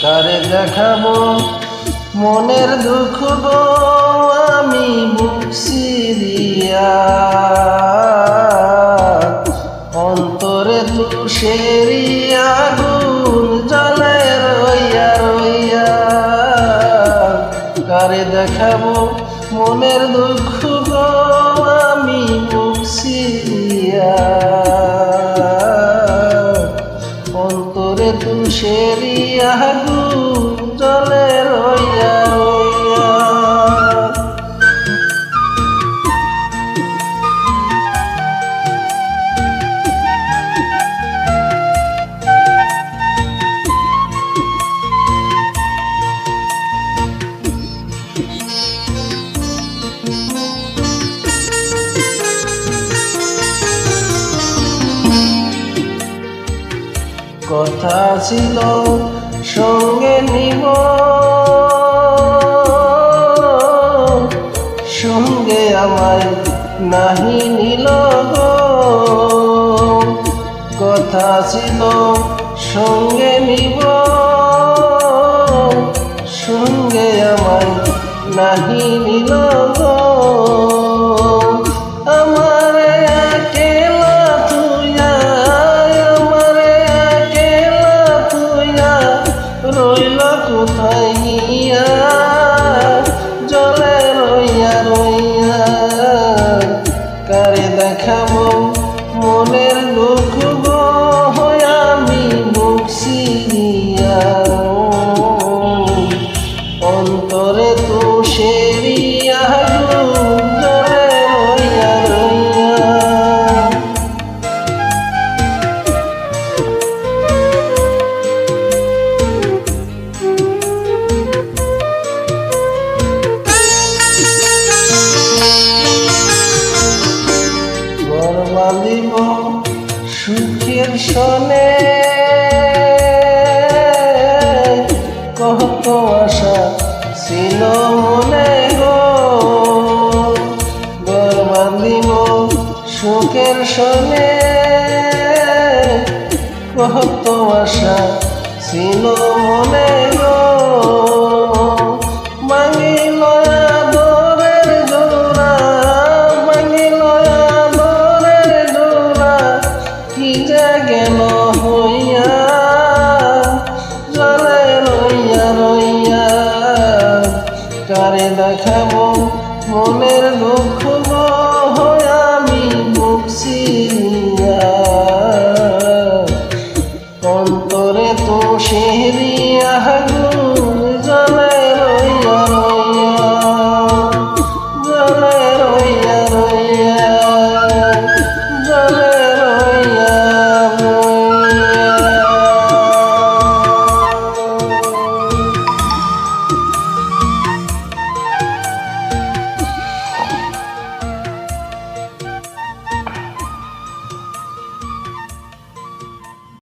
কারে দেখাবো মনের দুঃখ গো আমি বুক সিরিয়া, অন্তরে তুষেরি আগুন জ্বলে রইয়া রইয়া। কারে দেখাবো মনের দুঃখ গো আমি বুক সিরিয়া, অন্তরে তুষেরি আগুন জ্বলে রইয়া রইয়া। কথা ছিল সঙ্গে নিব, সঙ্গে আমায় নাহি নিল গো। কথা ছিল সঙ্গে নিব, সঙ্গে আমায় নাহি নিল গো। রইল কোথায় গিয়া জলে রইয়া রইয়া। কারে দেখাবো মনের দুঃখ গো আমি বুক সিরিয়া, অন্তরে তুষেরি আগুন জলে রইয়া রইয়া। বাঁধিব সুখের সনে কত আশা ছিল মনে গো। ঘর বাঁধিব সুখের সনে কত আশা ছিল মনে গো। মাঙ্গিল আদরের জোড়া, মাঙ্গিল আদরের জোড়া, কি যে গেল হইয়া জলে রইয়া রইয়া। কারে দেখাবো মনের দুঃখ গো আমি বুক সিরিয়া, অন্তরে তুষেরি আগুন